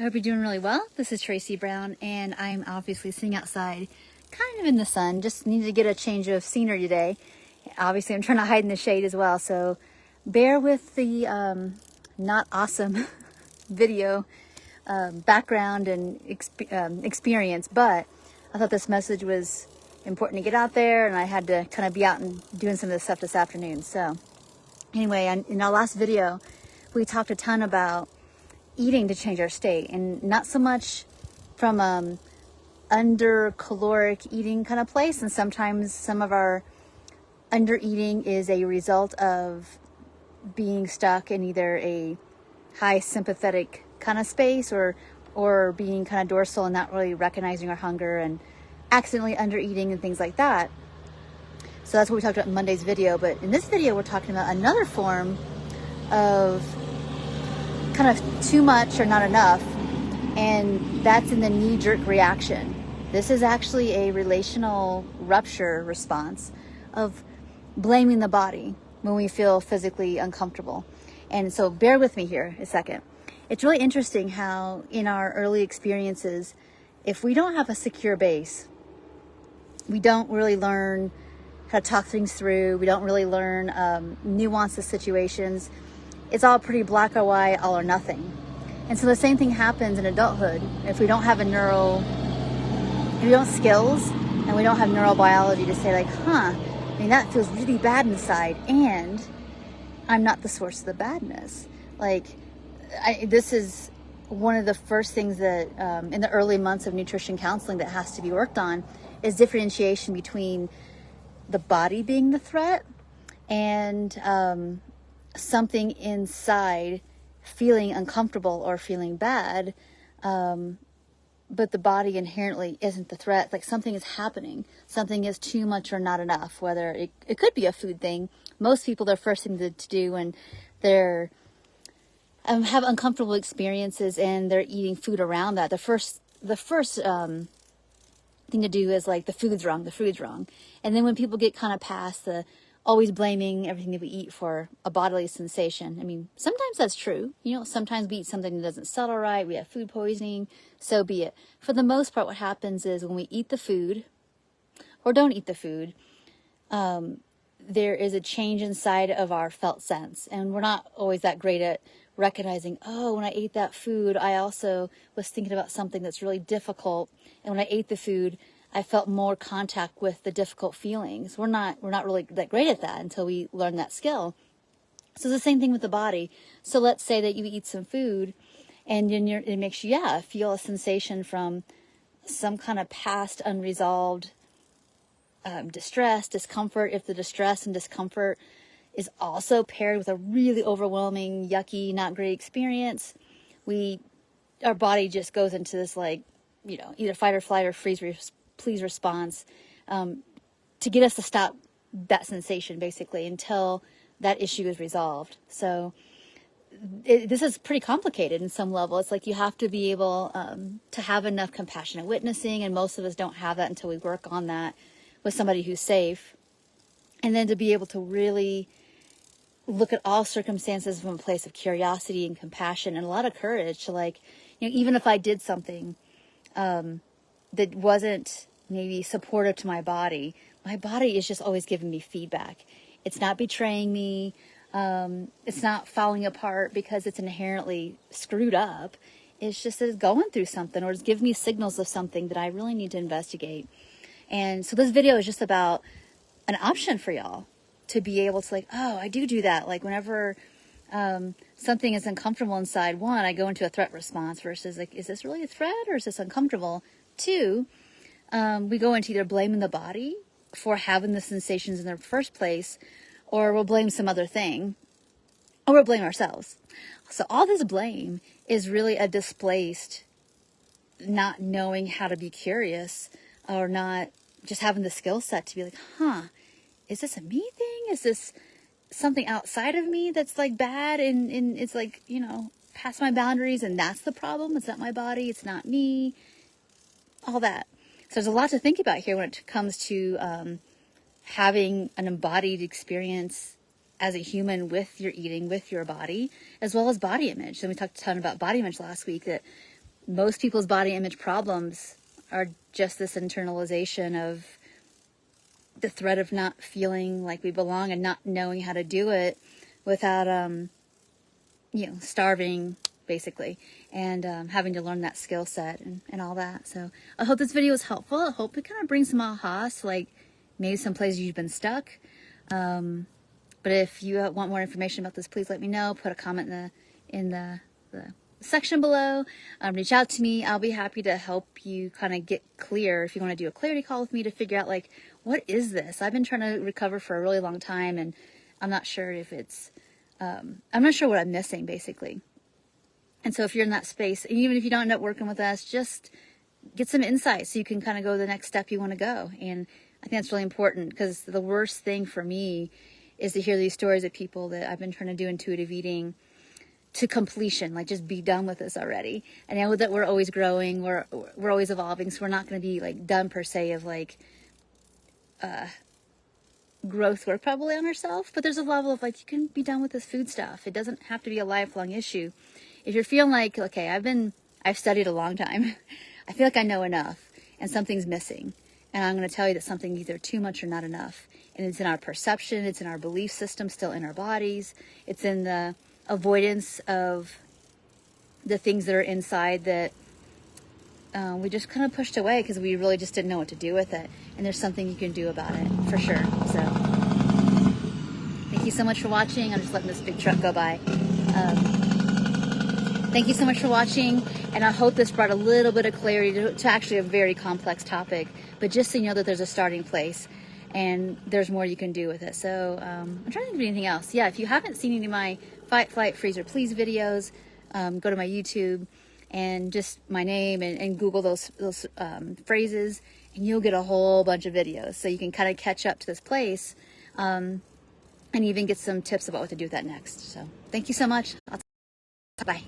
I hope you're doing really well. This is Tracy Brown, and I'm obviously sitting outside, kind of in the sun. Just needed to get a change of scenery today. Obviously, I'm trying to hide in the shade as well, so bear with the not awesome video background and experience, but I thought this message was important to get out there, and I had to kind of be out and doing some of this stuff this afternoon. So anyway, in our last video, we talked a ton about eating to change our state, and not so much from under caloric eating kind of place. And sometimes some of our under eating is a result of being stuck in either a high sympathetic kind of space or being kind of dorsal and not really recognizing our hunger and accidentally under eating and things like that. So that's what we talked about in Monday's video. But in this video, we're talking about another form of kind of too much or not enough, and that's in the knee-jerk reaction. This is actually a relational rupture response of blaming the body when we feel physically uncomfortable. And so bear with me here a second. It's really interesting how in our early experiences, if we don't have a secure base, we don't really learn how to talk things through. We don't really learn nuance of situations. It's all pretty black or white, all or nothing. And so the same thing happens in adulthood. If we don't have if we don't have skills and we don't have neurobiology to say like, that feels really bad inside, and I'm not the source of the badness. This is one of the first things that in the early months of nutrition counseling that has to be worked on is differentiation between the body being the threat and something inside feeling uncomfortable or feeling bad, but the body inherently isn't the threat. Like something is happening, something is too much or not enough, whether it could be a food thing. Most people, their first thing to do when they're have uncomfortable experiences and they're eating food around that, the first thing to do is like, the food's wrong. And then when people get kind of past the always blaming everything that we eat for a bodily sensation. I mean, sometimes that's true. Sometimes we eat something that doesn't settle right. We have food poisoning. So be it. For the most part, what happens is when we eat the food or don't eat the food, there is a change inside of our felt sense. And we're not always that great at recognizing, when I ate that food, I also was thinking about something that's really difficult. And when I ate the food, I felt more contact with the difficult feelings. We're not really that great at that until we learn that skill. So it's the same thing with the body. So let's say that you eat some food and then it makes you, feel a sensation from some kind of past unresolved distress, discomfort. If the distress and discomfort is also paired with a really overwhelming, yucky, not great experience, our body just goes into this either fight or flight or please response to get us to stop that sensation, basically, until that issue is resolved. So this is pretty complicated in some level. It's like you have to be able to have enough compassionate witnessing, and most of us don't have that until we work on that with somebody who's safe. And then to be able to really look at all circumstances from a place of curiosity and compassion and a lot of courage to even if I did something that wasn't maybe supportive to my body is just always giving me feedback. It's not betraying me. It's not falling apart because it's inherently screwed up. It's just that it's going through something, or it's giving me signals of something that I really need to investigate. And so this video is just about an option for y'all to be able to I do that. Whenever something is uncomfortable inside, one, I go into a threat response versus is this really a threat or is this uncomfortable? Two, we go into either blaming the body for having the sensations in the first place, or we'll blame some other thing, or we'll blame ourselves. So all this blame is really a displaced not knowing how to be curious, or not just having the skill set to be is this a me thing? Is this something outside of me that's bad and it's past my boundaries, and that's the problem? It's not my body, it's not me, all that. So there's a lot to think about here when it comes to having an embodied experience as a human with your eating, with your body, as well as body image. And we talked a ton about body image last week, that most people's body image problems are just this internalization of the threat of not feeling like we belong and not knowing how to do it without, starving, basically, and having to learn that skill set and all that. So I hope this video was helpful. I hope it kind of brings some ahas, like maybe some places you've been stuck. But if you want more information about this, please let me know. Put a comment in the section below. Reach out to me. I'll be happy to help you kind of get clear if you want to do a clarity call with me to figure out, like, what is this? I've been trying to recover for a really long time, and I'm not sure if it's, I'm not sure what I'm missing, basically. And so if you're in that space, and even if you don't end up working with us, just get some insight so you can kind of go the next step you want to go. And I think that's really important, because the worst thing for me is to hear these stories of people that I've been trying to do intuitive eating to completion, like just be done with this already. And I know that we're always growing, we're always evolving, so we're not going to be like done per se of like growth work probably on ourselves, but there's a level of like, you can be done with this food stuff. It doesn't have to be a lifelong issue. If you're feeling like, okay, I've studied a long time, I feel like I know enough and something's missing, and I'm going to tell you that something's either too much or not enough. And it's in our perception, it's in our belief system, still in our bodies, it's in the avoidance of the things that are inside that we just kind of pushed away because we really just didn't know what to do with it. And there's something you can do about it, for sure. So thank you so much for watching. I'm just letting this big truck go by. Thank you so much for watching, and I hope this brought a little bit of clarity to actually a very complex topic, but just so you know that there's a starting place and there's more you can do with it. So I'm trying to think of anything else. Yeah, if you haven't seen any of my Fight, Flight, Freeze, or Please videos, go to my YouTube and just my name and Google those phrases, and you'll get a whole bunch of videos. So you can kind of catch up to this place and even get some tips about what to do with that next. So thank you so much. Bye.